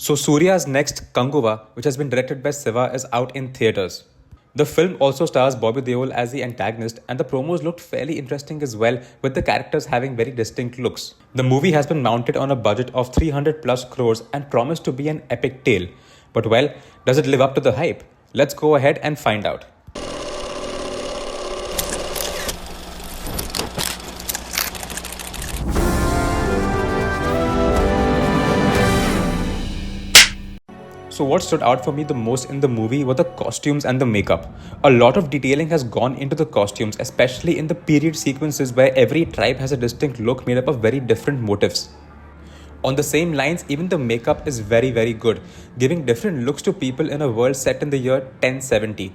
So Suriya's next Kanguva, which has been directed by Siva, is out in theaters. The film also stars Bobby Deol as the antagonist, and the promos looked fairly interesting as well, with the characters having very distinct looks. The movie has been mounted on a budget of 300 plus crores and promised to be an epic tale. But well, does it live up to the hype? Let's go ahead and find out. So what stood out for me the most in the movie were the costumes and the makeup. A lot of detailing has gone into the costumes, especially in the period sequences where every tribe has a distinct look made up of very different motifs. On the same lines, even the makeup is very good, giving different looks to people in a world set in the year 1070.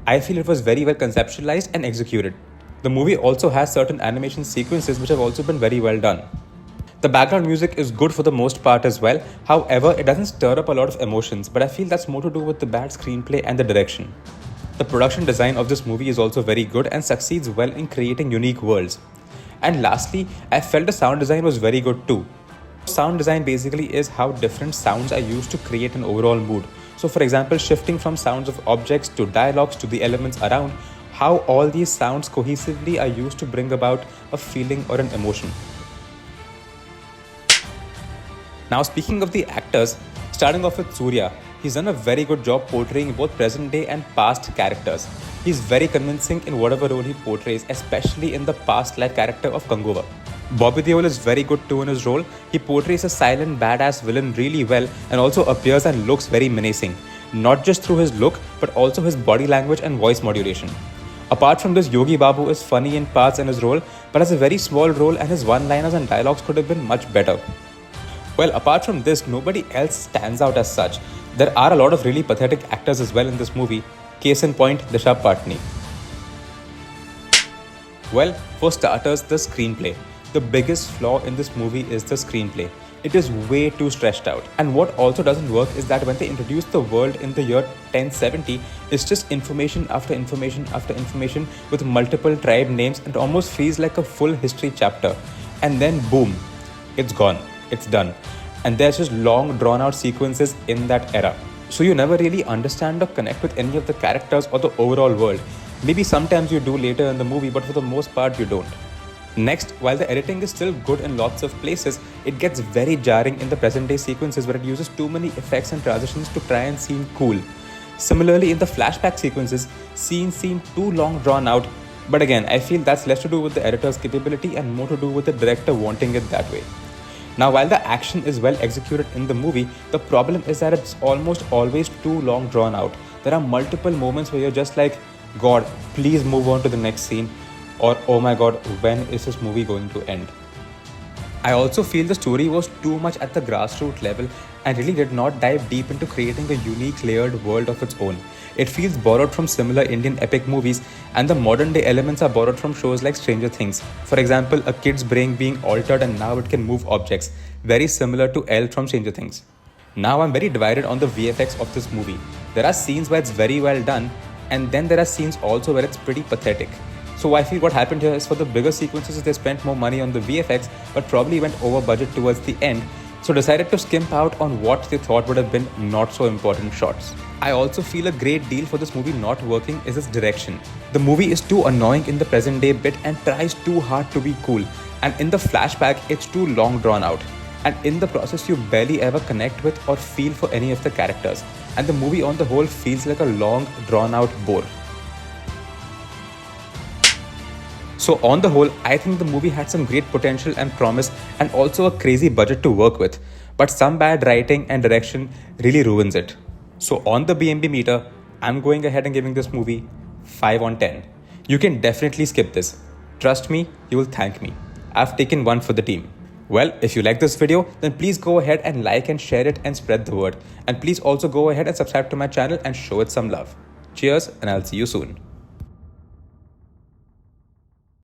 I feel it was very well conceptualized and executed. The movie also has certain animation sequences which have also been very well done. The background music is good for the most part as well. However, it doesn't stir up a lot of emotions, but I feel that's more to do with the bad screenplay and the direction. The production design of this movie is also very good and succeeds well in creating unique worlds. And lastly, I felt the sound design was very good too. Sound design basically is how different sounds are used to create an overall mood. So for example, shifting from sounds of objects to dialogues to the elements around, how all these sounds cohesively are used to bring about a feeling or an emotion. Now speaking of the actors, starting off with Suriya, he's done a very good job portraying both present day and past characters. He's very convincing in whatever role he portrays, especially in the past life character of Kanguva. Bobby Deol is very good too in his role. He portrays a silent badass villain really well and also appears and looks very menacing. Not just through his look, but also his body language and voice modulation. Apart from this, Yogi Babu is funny in parts in his role, but has a very small role and his one-liners and dialogues could have been much better. Well, apart from this, nobody else stands out as such. There are a lot of really pathetic actors as well in this movie. Case in point, Disha Patni. Well, for starters, the screenplay. The biggest flaw in this movie is the screenplay. It is way too stretched out. And what also doesn't work is that when they introduce the world in the year 1070, it's just information after information after information with multiple tribe names and almost feels like a full history chapter. And then boom, it's gone. It's done. And there's just long drawn out sequences in that era. So you never really understand or connect with any of the characters or the overall world. Maybe sometimes you do later in the movie, but for the most part you don't. Next, while the editing is still good in lots of places, it gets very jarring in the present day sequences where it uses too many effects and transitions to try and seem cool. Similarly, in the flashback sequences, scenes seem too long drawn out, but again, I feel that's less to do with the editor's capability and more to do with the director wanting it that way. Now, while the action is well executed in the movie, the problem is that it's almost always too long drawn out. There are multiple moments where you're just like, God, please move on to the next scene, or oh my God, when is this movie going to end? I also feel the story was too much at the grassroots level and really did not dive deep into creating a unique layered world of its own. It feels borrowed from similar Indian epic movies, and the modern day elements are borrowed from shows like Stranger Things. For example, a kid's brain being altered and now it can move objects, very similar to Elle from Stranger Things. Now I'm very divided on the VFX of this movie. There are scenes where it's very well done, and then there are scenes also where it's pretty pathetic. So I feel what happened here is for the bigger sequences they spent more money on the VFX but probably went over budget towards the end, so decided to skimp out on what they thought would have been not so important shots. I also feel a great deal for this movie not working is its direction. The movie is too annoying in the present day bit and tries too hard to be cool, and in the flashback it's too long drawn out. And in the process you barely ever connect with or feel for any of the characters, and the movie on the whole feels like a long drawn out bore. So on the whole, I think the movie had some great potential and promise and also a crazy budget to work with. But some bad writing and direction really ruins it. So on the BMB meter, I'm going ahead and giving this movie 5 on 10. You can definitely skip this. Trust me, you will thank me. I've taken one for the team. Well, if you like this video, then please go ahead and like and share it and spread the word. And please also go ahead and subscribe to my channel and show it some love. Cheers, and I'll see you soon.